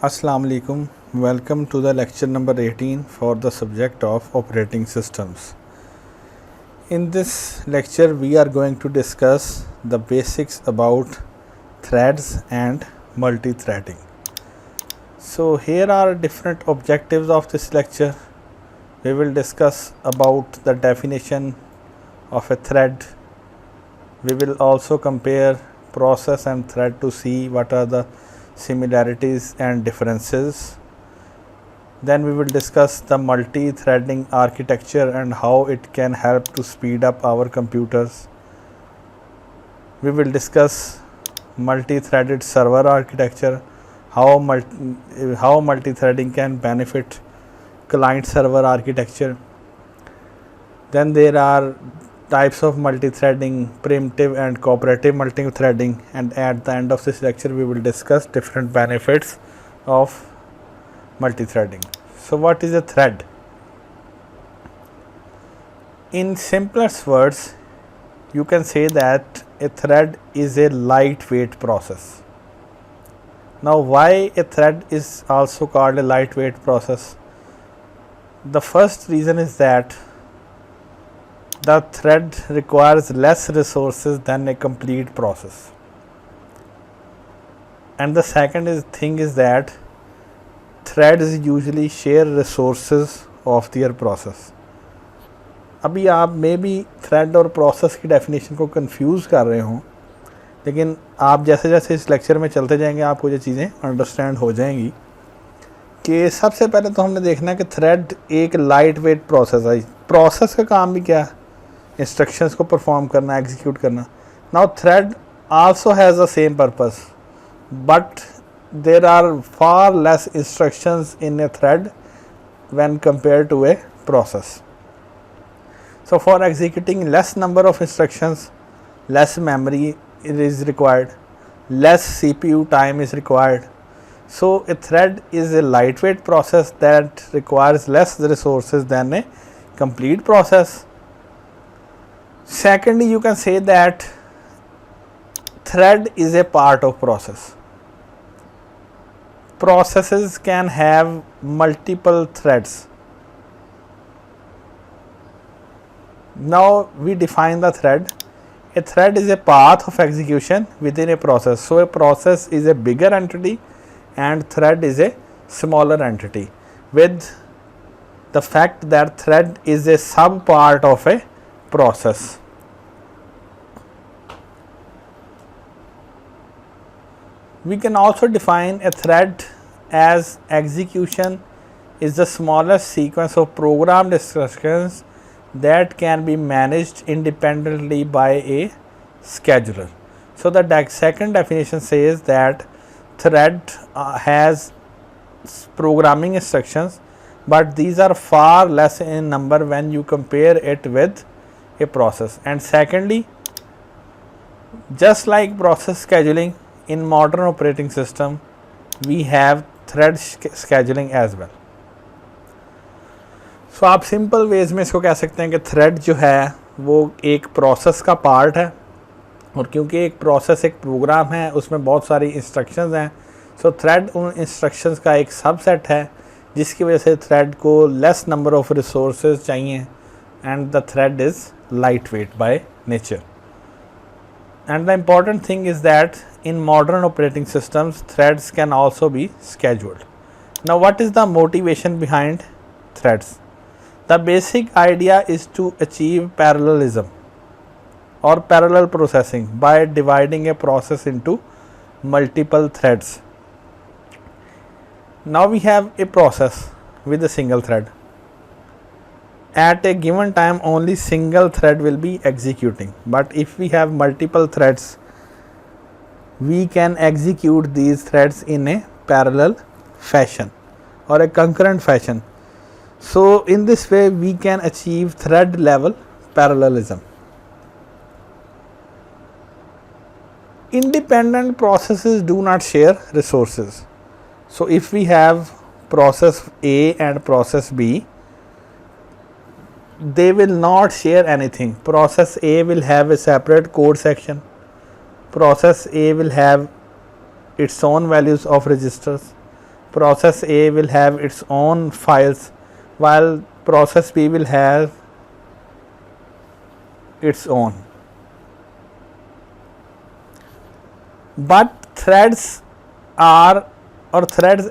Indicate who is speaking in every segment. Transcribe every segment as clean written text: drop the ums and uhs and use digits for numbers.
Speaker 1: Assalamu alaikum. Welcome to the lecture number 18 for the subject of operating systems. In this lecture we are going to discuss the basics about threads and multi-threading. So here are different objectives of this lecture. We will discuss about the definition of a thread. We will also compare process and thread to see what are the similarities and differences. Then we will discuss the multi-threading architecture and how it can help to speed up our computers. We will discuss multi-threaded server architecture, how multi-threading can benefit client server architecture. Then there are types of multi-threading, primitive and cooperative multi-threading, and at the end of this lecture we will discuss different benefits of multi-threading. So what is a thread? In simplest words, you can say that a thread is a lightweight process. Now why a thread is also called a lightweight process? The first reason is that the thread requires less resources than a complete process, and the second thing is that threads usually share resources of their process. अभी आप may be thread और process की definition को confuse कर रहे हों, लेकिन आप जैसे जैसे इस लेक्चर में चलते जाएंगे आपको ये चीज़ें अंडरस्टैंड हो जाएंगी कि सबसे पहले तो हमने देखना है कि थ्रेड एक लाइट वेट प्रोसेस है. प्रोसेस का काम भी क्या है? इंस्ट्रक्शंस को परफॉर्म करना, एग्जीक्यूट करना. Now thread also has the same purpose, but there are far less instructions in a thread when compare to a process. So for executing less number of instructions, less memory is required, less CPU time is required. So a thread is a lightweight process that requires less resources than a complete process. Secondly, you can say that thread is a part of process. Processes can have multiple threads. Now we define the thread. A thread is a path of execution within a process. So a process is a bigger entity and thread is a smaller entity, with the fact that thread is a sub part of a process. We can also define a thread as execution is the smallest sequence of programmed instructions that can be managed independently by a scheduler. So the second definition says that thread has programming instructions, but these are far less in number when you compare it with a process. And secondly, just like process scheduling, in modern operating system we have thread scheduling as well. सो आप simple ways में इसको कह सकते हैं कि thread जो है वो एक प्रोसेस का पार्ट है, और क्योंकि एक प्रोसेस एक प्रोग्राम है उसमें बहुत सारी इंस्ट्रक्शंस हैं, सो थ्रेड उन इंस्ट्रक्शंस का एक सबसेट है जिसकी वजह से थ्रेड को लेस नंबर ऑफ रिसोर्सेज चाहिए, and the thread is light weight by nature. And the important thing is that in modern operating systems threads can also be scheduled. Now what is the motivation behind threads? The basic idea is to achieve parallelism or parallel processing by dividing a process into multiple threads. Now we have a process with a single thread. At a given time only single thread will be executing, but if we have multiple threads we can execute these threads in a parallel fashion or a concurrent fashion. So in this way we can achieve thread level parallelism. Independent processes do not share resources. So if we have process A and process B, they will not share anything. Process A will have a separate code section. Process A will have its own values of registers. process A will have its own files, while process B will have its own. But threads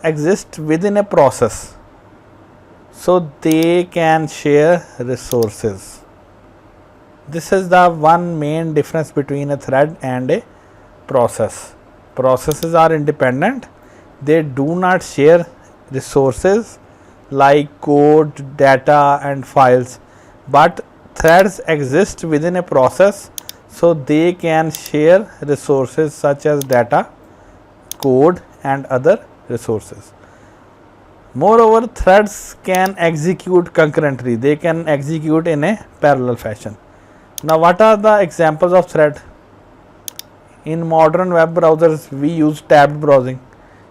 Speaker 1: exist within a process, so they can share resources. This is the one main difference between a thread and a process. Processes are independent, they do not share resources like code, data and files, but threads exist within a process, so they can share resources such as data, code and other resources. Moreover, threads can execute concurrently, they can execute in a parallel fashion. Now, what are the examples of thread? In modern web browsers, we use tabbed browsing.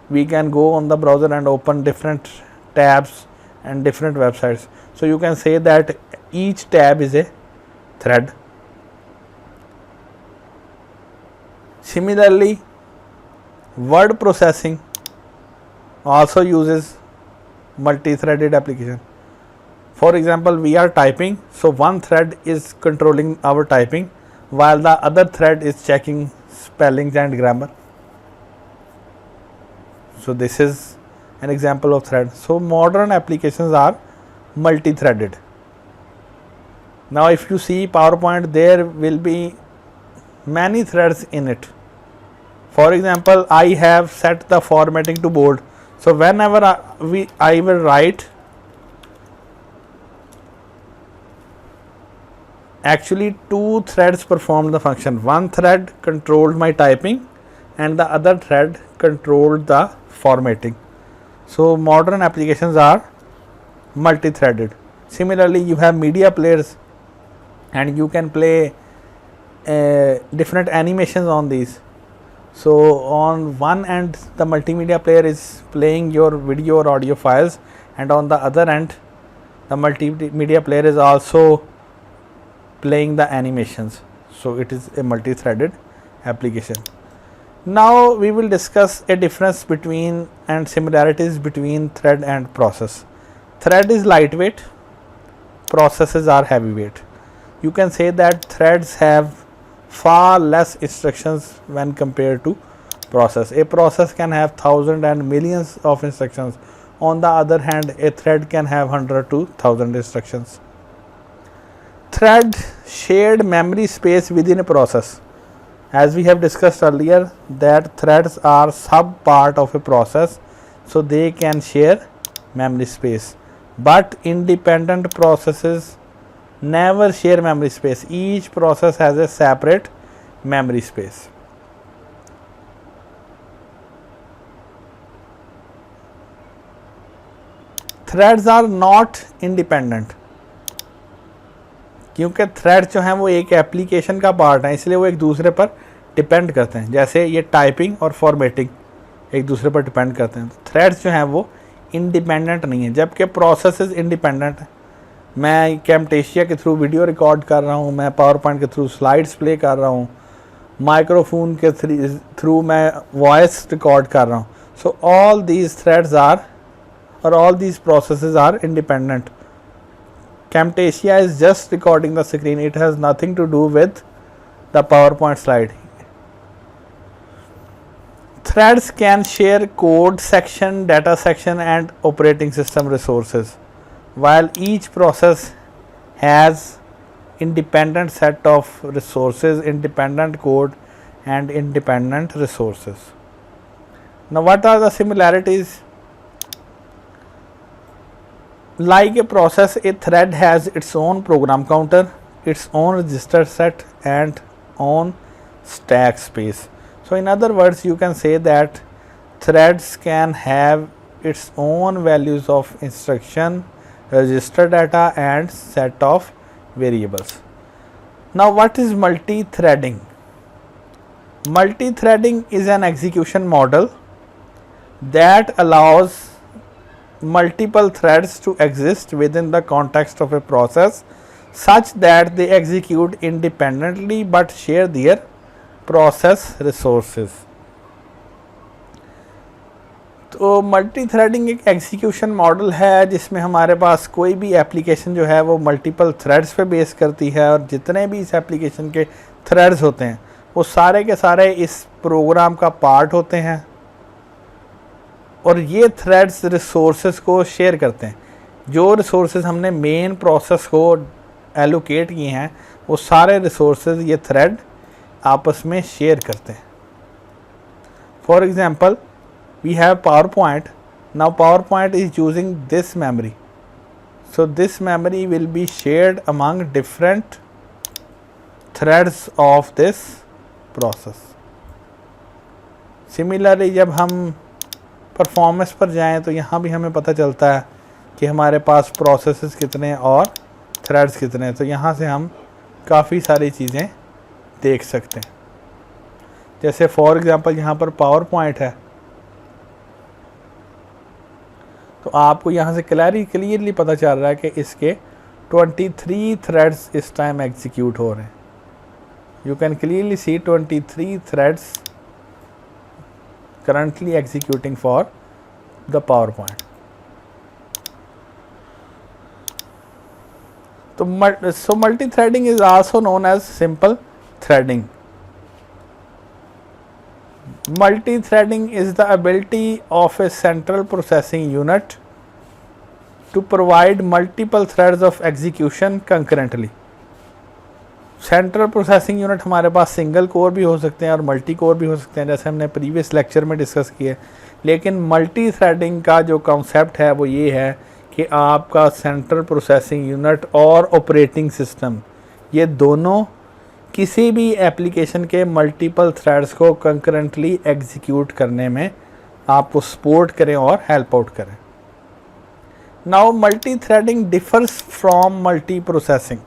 Speaker 1: We can go on the browser and open different tabs and different websites. So, you can say that each tab is a thread. Similarly, word processing also uses multi-threaded application. For example, we are typing, so one thread is controlling our typing while the other thread is checking spellings and grammar. So this is an example of thread. So modern applications are multi-threaded. Now if you see PowerPoint, there will be many threads in it. For example, I have set the formatting to bold. So whenever I will write, actually two threads performed the function. One thread controlled my typing and the other thread controlled the formatting. So modern applications are multi-threaded. Similarly, you have media players and you can play different animations on these. So on one end, the multimedia player is playing your video or audio files, and on the other end, the multimedia player is also playing the animations. So it is a multi-threaded application. Now we will discuss a difference between and similarities between thread and process. Thread is lightweight, processes are heavyweight. You can say that threads have far less instructions when compared to process. A process can have thousands and millions of instructions. On the other hand, a thread can have 100 to 1000 instructions. Thread shared memory space within a process. As we have discussed earlier, that threads are sub part of a process, so they can share memory space. But independent processes never share memory space. Each process has a separate memory space. Threads are not independent, क्योंकि thread जो है वो एक application का part है, इसलिए वो एक दूसरे पर डिपेंड करते हैं. जैसे ये टाइपिंग और फॉर्मेटिंग एक दूसरे पर डिपेंड करते हैं. थ्रेड्स जो हैं वो इंडिपेंडेंट नहीं है, जबकि प्रोसेसेस इंडिपेंडेंट हैं. मैं कैमटेशिया के थ्रू वीडियो रिकॉर्ड कर रहा हूँ, मैं पावर पॉइंट के थ्रू स्लाइड्स प्ले कर रहा हूँ, माइक्रोफोन के थ्रू मैं वॉइस रिकॉर्ड कर रहा हूँ. So all these threads are और all these processes are independent. Camtasia is just recording the screen, it has nothing to do with the PowerPoint slide. Threads can share code section, data section and operating system resources, while each process has independent set of resources, independent code and independent resources. Now what are the similarities? Like a process, a thread has its own program counter, its own register set and own stack space. So in other words, you can say that threads can have its own values of instruction, register data and set of variables. Now what is multi-threading? Multi-threading is an execution model that allows multiple threads to exist within the context of a process such that they execute independently but share their process resources. तो multi threading एक execution model है जिसमें हमारे पास कोई भी application जो है वो मल्टीपल थ्रेड्स पे बेस करती है, और जितने भी इस एप्लीकेशन के थ्रेड्स होते हैं वो सारे के सारे इस प्रोग्राम का पार्ट होते हैं, और ये थ्रेड्स रिसोर्सेज को शेयर करते हैं। जो रिसोर्सेज हमने मेन प्रोसेस को एलोकेट किए हैं वो सारे रिसोर्सेज ये थ्रेड आपस में शेयर करते हैं। For example we have PowerPoint. Now PowerPoint is using this memory, so this memory will be shared among different threads of this process. Similarly जब हम परफॉर्मेंस पर जाएं तो यहाँ भी हमें पता चलता है कि हमारे पास प्रोसेसेस कितने और थ्रेड्स कितने, तो यहाँ से हम काफ़ी सारी चीज़ें देख सकते हैं। जैसे फॉर एग्जांपल यहाँ पर PowerPoint है, तो आपको यहाँ से क्लियरली पता चल रहा है कि इसके 23 थ्रेड्स इस टाइम एग्जीक्यूट हो रहे हैं। You can clearly see 23 threads currently executing for the PowerPoint. So multi-threading is also known as simple threading. Multi-threading is the ability of a central processing unit to provide multiple threads of execution concurrently. Central processing unit हमारे पास single core भी हो सकते हैं और multi core भी हो सकते हैं, जैसे हमने प्रीवियस लेक्चर में डिस्कस किए। लेकिन मल्टी थ्रेडिंग का जो कॉन्सेप्ट है वो ये है कि आपका सेंट्रल प्रोसेसिंग यूनिट और ऑपरेटिंग सिस्टम, ये दोनों किसी भी एप्लीकेशन के मल्टीपल थ्रेड्स को कंकरेंटली एग्जीक्यूट करने में आपको सपोर्ट करें और हेल्प आउट करें। Now multi threading differs from multi processing.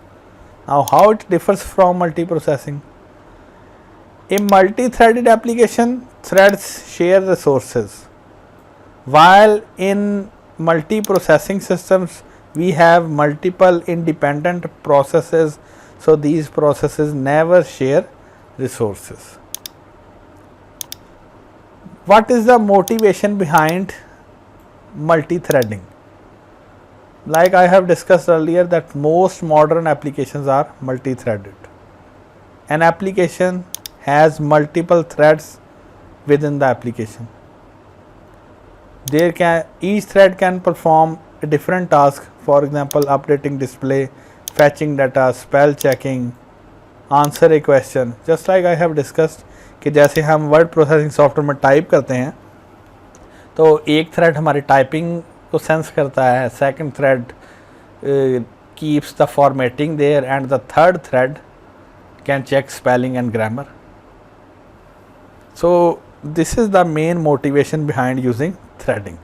Speaker 1: Now how it differs from multiprocessing? In multi-threaded application, threads share resources, while in multiprocessing systems we have multiple independent processes, so these processes never share resources. What is the motivation behind multi-threading? Like I have discussed earlier that most modern applications are multi-threaded. An application has multiple threads within the application. Each thread can perform a different task. For example, updating display, fetching data, spell checking, answer a question. Just like I have discussed कि जैसे हम word processing software में type करते हैं तो एक thread हमारी typing को सेंस करता है, second thread keeps the formatting there and the third thread can check spelling and grammar. So this is the main motivation behind using threading.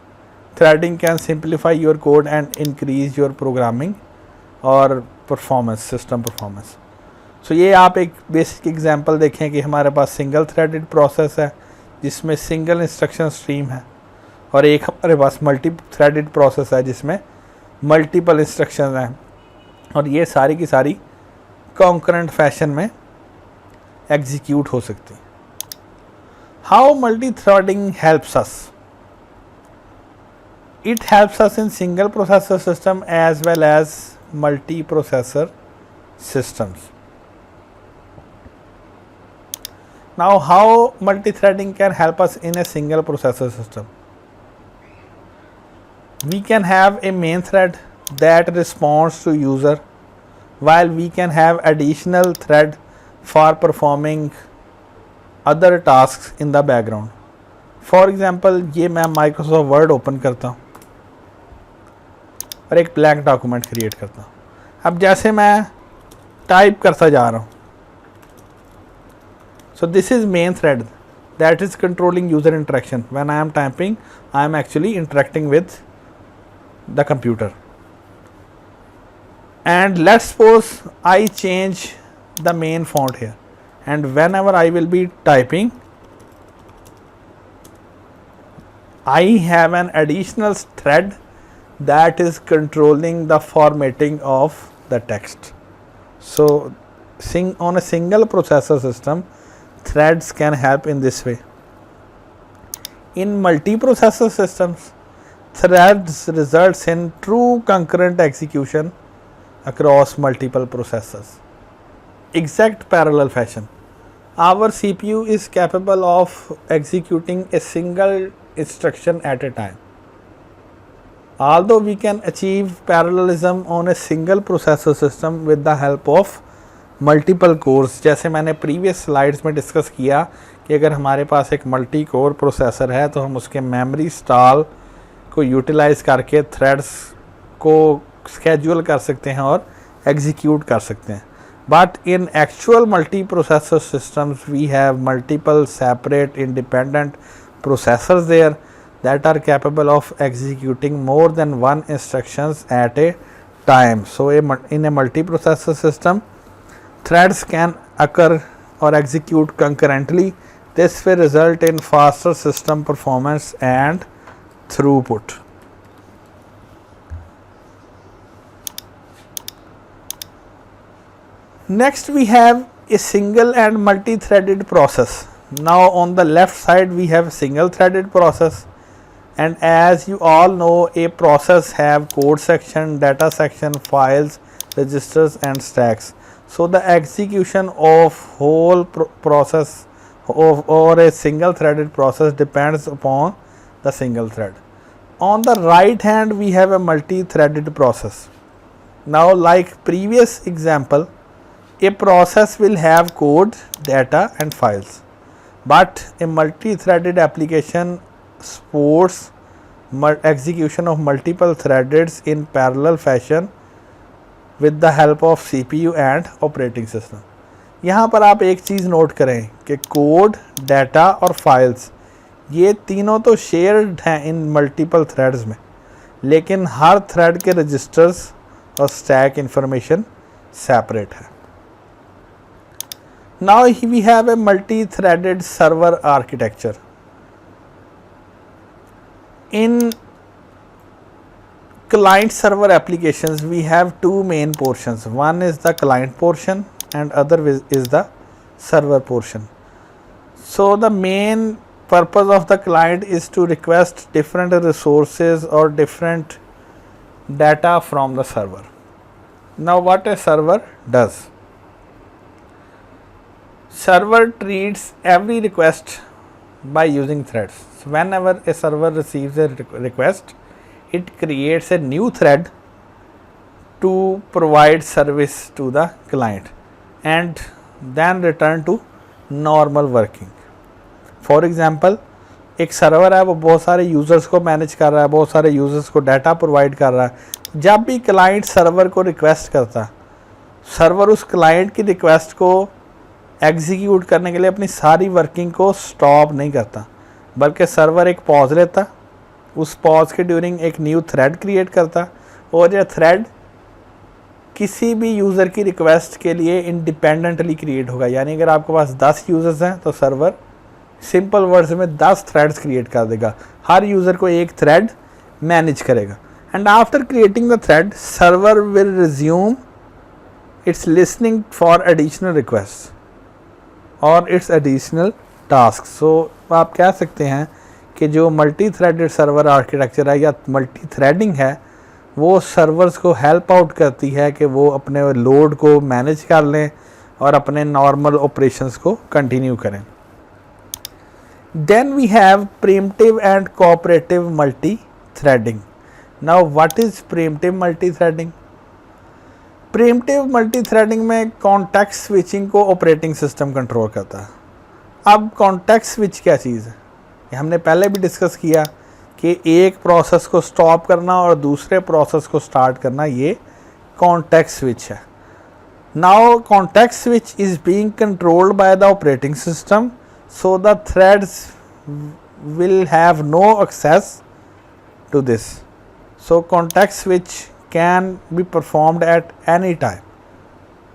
Speaker 1: Threading can simplify your code and increase your programming or performance, system performance. So ये आप एक basic example देखें कि हमारे पास single threaded process है जिसमें single instruction stream है, और एक हमारे पास मल्टी थ्रेडेड प्रोसेस है जिसमें मल्टीपल इंस्ट्रक्शन हैं, और ये सारी की सारी कॉन्करेंट फैशन में एग्जीक्यूट हो सकती हैं. How multi threading helps us? It helps us in single processor system as well as multi processor systems. Now how multi-threading can help us in a single processor system? We can have a main thread that responds to user, while we can have additional thread for performing other tasks in the background. For example, ये मैं Microsoft Word open करता हूँ और एक blank document create करता हूँ. अब जैसे मैं टाइप करता जा रहा हूँ, so this is main thread that is controlling user interaction. When I am typing, I am actually interacting with the computer. And let's suppose I change the main font here, and whenever I will be typing, I have an additional thread that is controlling the formatting of the text. So on a single processor system, threads can help in this way. In multiprocessor systems, threads results in true concurrent execution across multiple processors. Exact parallel fashion. Our CPU is capable of executing a single instruction at a time. Although we can achieve parallelism on a single processor system with the help of multiple course, जैसे मैंने previous slides में discuss किया कि अगर हमारे पास एक multi core processor है तो हम उसके मेमोरी स्टॉल को यूटिलाइज़ करके थ्रेड्स को स्केड्यूल कर सकते हैं और एग्जीक्यूट कर सकते हैं. But in actual multi processor systems we have multiple separate independent processors there that are capable of executing more than one instructions at a time. So in a multiprocessor system, threads can occur or execute concurrently. This will result in faster system performance and throughput. Next we have a single and multi-threaded process. Now on the left side we have a single threaded process. And as you all know, a process have code section, data section, files, registers and stacks. So the execution of whole process or a single threaded process depends upon the single thread. On the right hand we have a multi-threaded process. Now like previous example, a process will have code, data and files. But a multi-threaded application supports execution of multiple threads in parallel fashion with the help of CPU and operating system. यहाँ पर आप एक चीज़ note करें कि code, data और files ये तीनों तो शेयर्ड हैं इन मल्टीपल थ्रेड्स में, लेकिन हर थ्रेड के रजिस्टर्स और स्टैक इंफॉर्मेशन सेपरेट है. Now we have a multi-threaded server architecture. In client server applications we have two main portions. One is the client portion and other is the server portion. So the main purpose of the client is to request different resources or different data from the server. Now what a server does? Server treats every request by using threads. So whenever a server receives a request, it creates a new thread to provide service to the client and then return to normal working. For example, एक server है वो बहुत सारे users को manage कर रहा है, बहुत सारे यूज़र्स को डाटा प्रोवाइड कर रहा है. जब भी क्लाइंट सर्वर को रिक्वेस्ट करता, सर्वर उस क्लाइंट की रिक्वेस्ट को एग्जीक्यूट करने के लिए अपनी सारी वर्किंग को स्टॉप नहीं करता, बल्कि सर्वर एक पॉज लेता, उस पॉज के ड्यूरिंग एक न्यू थ्रेड क्रिएट करता और यह थ्रेड किसी भी यूज़र की रिक्वेस्ट के लिए इंडिपेंडेंटली क्रिएट होगा. यानी अगर आपके पास 10 यूज़र्स हैं तो सर्वर सिंपल वर्ड्स में 10 थ्रेड्स क्रिएट कर देगा, हर यूज़र को एक थ्रेड मैनेज करेगा. And after creating the thread, server will resume it's listening for additional request और इट्स एडिशनल टास्क. सो आप कह सकते हैं कि जो मल्टी थ्रेडेड सर्वर आर्किटेक्चर है या मल्टी थ्रेडिंग है वो सर्वर्स को हेल्प आउट करती है कि वो अपने लोड को मैनेज कर लें और अपने नॉर्मल ऑपरेशंस को कंटिन्यू करें. Then we have preemptive and cooperative multi threading. Now what is preemptive multi threading? Preemptive multi threading में कॉन्टेक्स्ट स्विचिंग को ऑपरेटिंग सिस्टम कंट्रोल करता है. अब कॉन्टेक्स्ट स्विच क्या चीज़ है? ये हमने पहले भी डिस्कस किया कि एक प्रोसेस को स्टॉप करना और दूसरे प्रोसेस को स्टार्ट करना, ये कॉन्टेक्स्ट स्विच है. Now context switch is being controlled by the operating system, so the threads will have no access to this. So context switch can be performed at any time.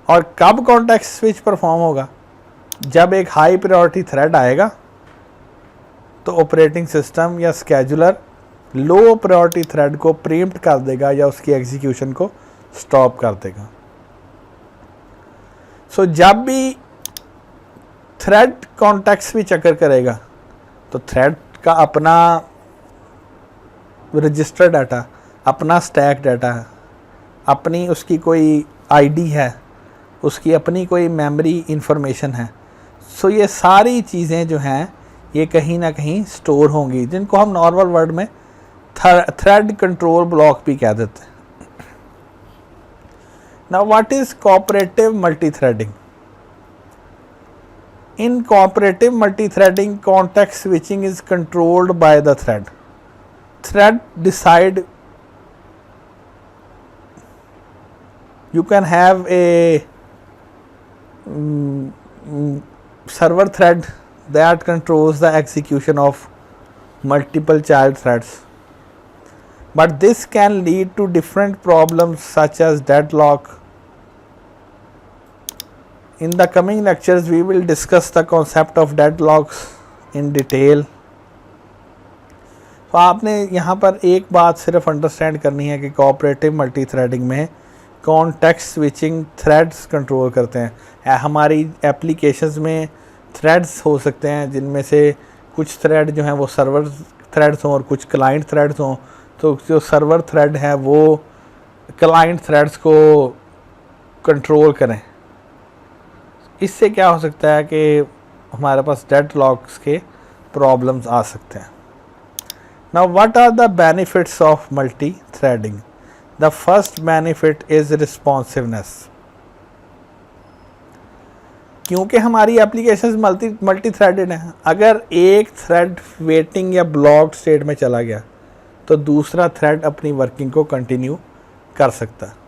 Speaker 1: और कब context switch perform होगा? जब एक high priority thread आएगा तो operating system या scheduler low priority thread को प्रीम्प्ट कर देगा या उसकी एग्जीक्यूशन को स्टॉप कर देगा. सो जब भी थ्रेड कॉन्टेक्स्ट स्विच अकर करेगा तो थ्रेड का अपना रजिस्टर डाटा, अपना स्टैक डाटा है, अपनी उसकी कोई आईडी है, उसकी अपनी कोई मेमोरी इंफॉर्मेशन है। सो ये सारी चीज़ें जो हैं ये कहीं ना कहीं स्टोर होंगी, जिनको हम नॉर्मल वर्ड में थ्रेड कंट्रोल ब्लॉक भी कह देते हैं। Now what is cooperative multi threading? In cooperative multi-threading, context switching is controlled by the thread. Thread decide. You can have a server thread that controls the execution of multiple child threads, but this can lead to different problems such as deadlock. In the coming lectures, we will discuss the concept of deadlocks in detail. तो आपने यहाँ पर एक बात सिर्फ understand करनी है कि कोऑपरेटिव मल्टी थ्रेडिंग में कॉन्टेक्स्ट स्विचिंग थ्रेड्स कंट्रोल करते हैं। हमारी एप्लीकेशंस में थ्रेड्स हो सकते हैं जिनमें से कुछ थ्रेड जो हैं वो सर्वर थ्रेड्स हों और कुछ क्लाइंट थ्रेड्स हों। तो जो सर्वर थ्रेड है वो क्लाइंट थ्रेड्स को कंट्रोल करें। इससे क्या हो सकता है कि हमारे पास डेडलॉक्स के प्रॉब्लम्स आ सकते हैं। Now what are the benefits of multi threading? The first benefit is responsiveness. क्योंकि हमारी एप्लीकेशंस मल्टी थ्रेडेड हैं, अगर एक थ्रेड वेटिंग या ब्लॉक्ड स्टेट में चला गया तो दूसरा थ्रेड अपनी वर्किंग को कंटिन्यू कर सकता है।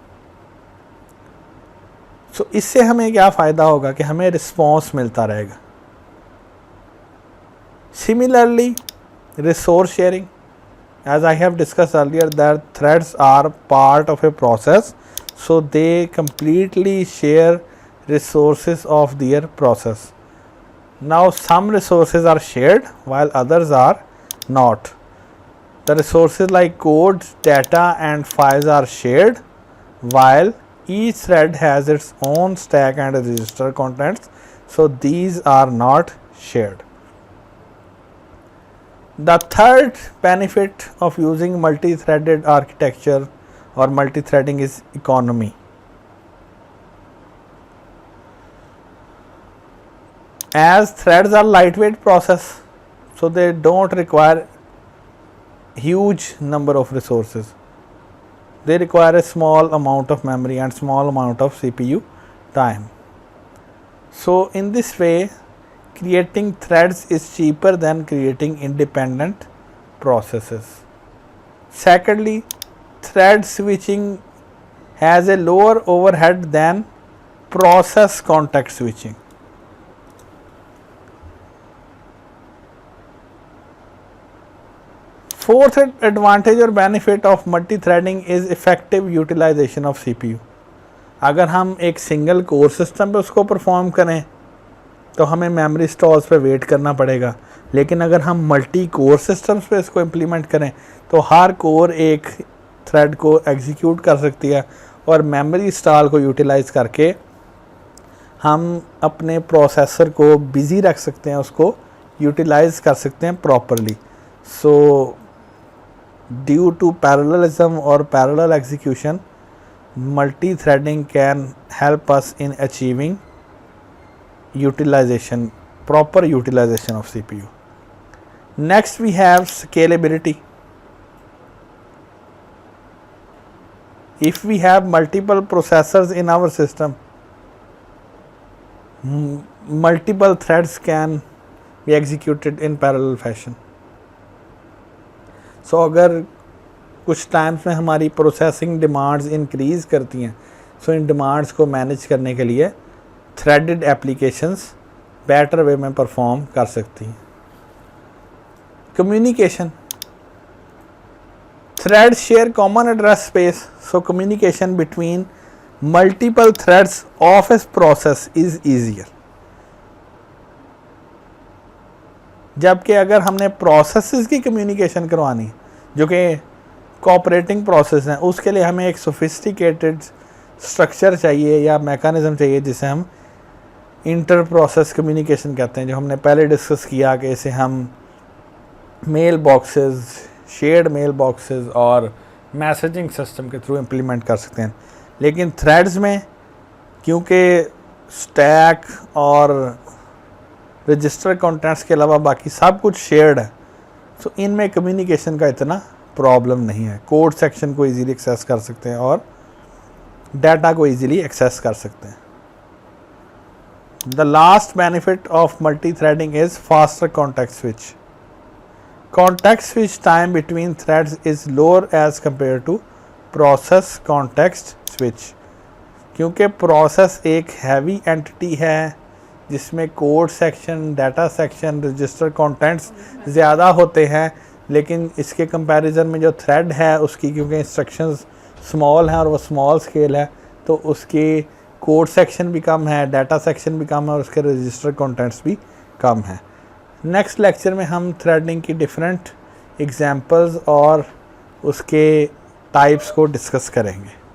Speaker 1: सो इससे हमें क्या फ़ायदा होगा कि हमें रिस्पॉन्स मिलता रहेगा। Similarly resource sharing, as I have discussed earlier that threads are part of a process, so they completely share resources of their process. Now some resources are shared while others are not. The resources like code, data and files are shared while each thread has its own stack and register contents, so these are not shared. The third benefit of using multi-threaded architecture or multi-threading is economy. As threads are lightweight process, so they don't require huge number of resources. They require a small amount of memory and small amount of CPU time. So in this way, creating threads is cheaper than creating independent processes. Secondly, thread switching has a lower overhead than process context switching. Fourth advantage और benefit of multi-threading is effective utilization of CPU. अगर हम एक single core system पे उसको perform करें तो हमें memory stalls पे वेट करना पड़ेगा, लेकिन अगर हम मल्टी कोर सिस्टम्स पे इसको इम्प्लीमेंट करें तो हर कोर एक थ्रेड को एग्जीक्यूट कर सकती है और मेमोरी स्टॉल को यूटिलाइज करके हम अपने प्रोसेसर को बिज़ी रख सकते हैं, उसको यूटिलाइज कर सकते हैं properly. So due to parallelism or parallel execution, multi-threading can help us in achieving utilization, proper utilization of CPU. Next we have scalability. If we have multiple processors in our system, multiple threads can be executed in parallel fashion. सो अगर कुछ times में हमारी processing demands increase करती हैं, सो इन demands को manage करने के लिए थ्रेडेड एप्लीकेशंस बेटर वे में परफॉर्म कर सकती हैं। Communication, thread share common address space, so communication between multiple threads of a process is easier. जबकि अगर हमने प्रोसेसेस की कम्युनिकेशन करवानी जो कि कोऑपरेटिंग प्रोसेस हैं, उसके लिए हमें एक सोफिस्टिकेटेड स्ट्रक्चर चाहिए या मैकेनिज़्म चाहिए जिसे हम इंटर प्रोसेस कम्युनिकेशन कहते हैं, जो हमने पहले डिस्कस किया कि इसे हम mail boxes, shared mail boxes और मैसेजिंग सिस्टम के थ्रू इम्प्लीमेंट कर सकते हैं। लेकिन थ्रेड्स में क्योंकि स्टैक और रजिस्टर कंटेंट्स के अलावा बाकी सब कुछ शेयर्ड है, तो इनमें कम्युनिकेशन का इतना प्रॉब्लम नहीं है। कोड सेक्शन को इजीली एक्सेस कर सकते हैं और डाटा को इजीली एक्सेस कर सकते हैं। The last benefit of multi threading is faster context switch. Context switch time between threads is lower as compare to process context switch. क्योंकि प्रोसेस एक हैवी एंटिटी है जिसमें code section, data section, register contents ज़्यादा होते हैं, लेकिन इसके comparison में जो थ्रेड है उसकी क्योंकि इंस्ट्रक्शंस स्मॉल हैं और वो स्मॉल स्केल है, तो उसकी कोड सेक्शन भी कम है, डाटा सेक्शन भी कम है और उसके रजिस्टर कंटेंट्स भी कम है। नेक्स्ट लेक्चर में हम थ्रेडिंग की डिफरेंट एग्जांपल्स और उसके टाइप्स को डिस्कस करेंगे।